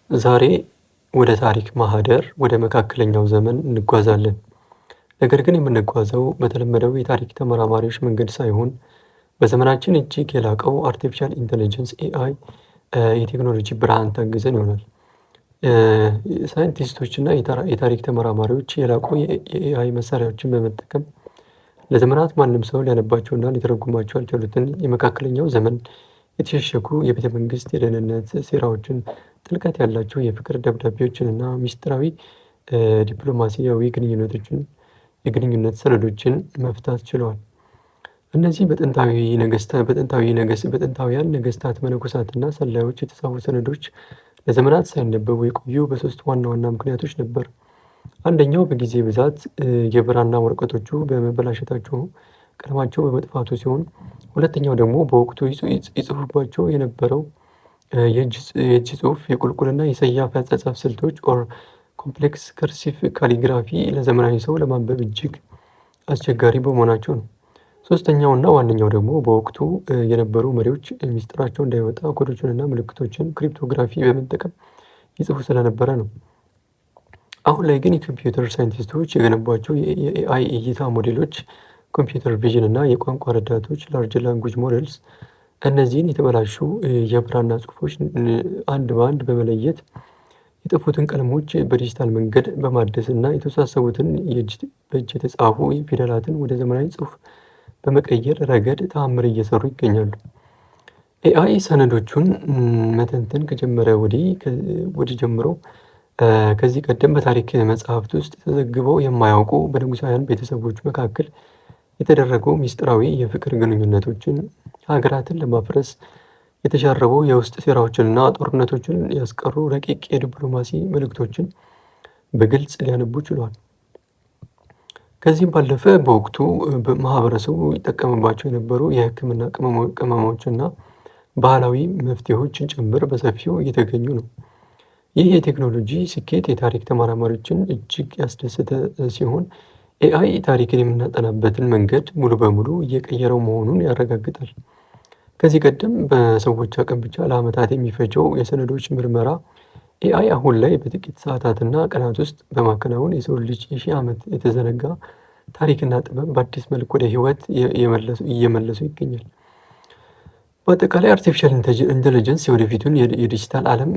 ዛሬ ወደ ታሪክ ማህደር ወደ መካከለኛው ዘመን እንጓዛለን። ነገር ግን የምንጓዘው በተለመደው የታሪክ ተመራማሪዎች መንገድ ሳይሆን በዘመናችን እጅግ የላቀው አርቲፊሻል ኢንተለጀንስ ኤአይ የቴክኖሎጂ ብርሃን ታግዘን ይሆናል። ሳይንቲስቶች እና የታሪክ ተመራማሪዎች የላቁ የኤአይ መሳሪያዎችን በመጠቀም ለዘመናት ማንም ሰው ሊያነባቸውና ሊተረጉማቸው ያልቻሉትን የመካከለኛው ዘመን የተሸሸጉ የቤተ መንግስት የደህንነት ሴራዎችን፣ ጥልቀት ያላቸው የፍቅር ደብዳቤዎችን እና ሚስጥራዊ ዲፕሎማሲያዊ የግንኙነት ሰነዶችን መፍታት ችለዋል። እነዚህ በጥንታውያን ነገስታት፣ መነኮሳትና ሰላዮች የተጻፉ ሰነዶች ለዘመናት ሳይነበቡ የቆዩ በሶስት ዋና ዋና ምክንያቶች ነበር። አንደኛው በጊዜ ብዛት የብራና ወረቀቶቹ በመበላሸታቸው ቀለማቸው በመጥፋቱ ሲሆን፣ ሁለተኛው ደግሞ በወቅቱ ይጽፉባቸው የነበረው የእጅ ጽሑፍ የቁልቁልና የሰያፍ አጻጻፍ ስልቶች ኦር ኮምፕሌክስ ከርሲቭ ካሊግራፊ ለዘመናዊ ሰው ለማንበብ እጅግ አስቸጋሪ በመሆናቸው ነው። ሶስተኛውና ዋነኛው ደግሞ በወቅቱ የነበሩ መሪዎች ሚስጥራቸው እንዳይወጣ ኮዶችንና ምልክቶችን ክሪፕቶግራፊ በመጠቀም ይጽፉ ስለነበረ ነው። አሁን ላይ ግን የኮምፒውተር ሳይንቲስቶች የገነቧቸው የኤአይ እይታ ሞዴሎች፣ ኮምፒውተር ቪዥን እና የቋንቋ ረዳቶች ላርጅ ላንጉጅ ሞዴልስ እነዚህን የተበላሹ የብራና ጽሑፎች አንድ በአንድ በመለየት የጠፉትን ቀለሞች በዲጂታል መንገድ በማደስ እና የተወሳሰቡትን በእጅ የተጻፉ ፊደላትን ወደ ዘመናዊ ጽሑፍ በመቀየር ረገድ ተአምር እየሰሩ ይገኛሉ። ኤአይ ሰነዶቹን መተንተን ከጀመረ ወዲህ ጀምሮ ከዚህ ቀደም በታሪክ መጽሐፍት ውስጥ ተዘግበው የማያውቁ በንጉሳውያን ቤተሰቦች መካከል የተደረጉ ሚስጥራዊ የፍቅር ግንኙነቶችን፣ ሀገራትን ለማፍረስ የተሻረቡ የውስጥ ሴራዎችንና ጦርነቶችን ያስቀሩ ረቂቅ የዲፕሎማሲ መልእክቶችን በግልጽ ሊያነቡ ችሏል። ከዚህም ባለፈ በወቅቱ ማህበረሰቡ ይጠቀምባቸው የነበሩ የሕክምና ቅመሞችና ባህላዊ መፍትሄዎችን ጭምር በሰፊው እየተገኙ ነው። ይህ የቴክኖሎጂ ስኬት የታሪክ ተመራማሪዎችን እጅግ ያስደሰተ ሲሆን ኤአይ ታሪክን የምናጠናበትን መንገድ ሙሉ በሙሉ እየቀየረው መሆኑን ያረጋግጣል። ከዚህ ቀደም በሰዎች አቅም ብቻ ለዓመታት የሚፈጀው የሰነዶች ምርመራ ኤአይ አሁን ላይ በጥቂት ሰዓታትና ቀናት ውስጥ በማከናወን የሰው ልጅ የሺህ ዓመት የተዘነጋ ታሪክና ጥበብ በአዲስ መልክ ወደ ህይወት እየመለሱ ይገኛል። በአጠቃላይ አርቲፊሻል ኢንተለጀንስ የወደፊቱን የዲጂታል ዓለም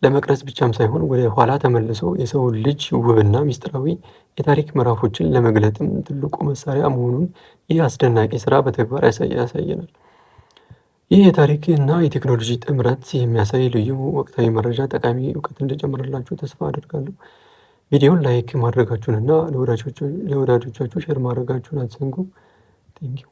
ለመቅረጽ ብቻም ሳይሆን ወደ ኋላ ተመልሶ የሰውን ልጅ ውብና ሚስጥራዊ የታሪክ ምዕራፎችን ለመግለጥም ትልቁ መሳሪያ መሆኑን ይህ አስደናቂ ስራ በተግባር ያሳየናል። ይህ የታሪክ እና የቴክኖሎጂ ጥምረት የሚያሳይ ልዩ ወቅታዊ መረጃ ጠቃሚ እውቀት እንደጨመረላችሁ ተስፋ አደርጋለሁ። ቪዲዮን ላይክ ማድረጋችሁን እና ለወዳጆቻችሁ ሼር ማድረጋችሁን አትዘንጉ። ቴንኪው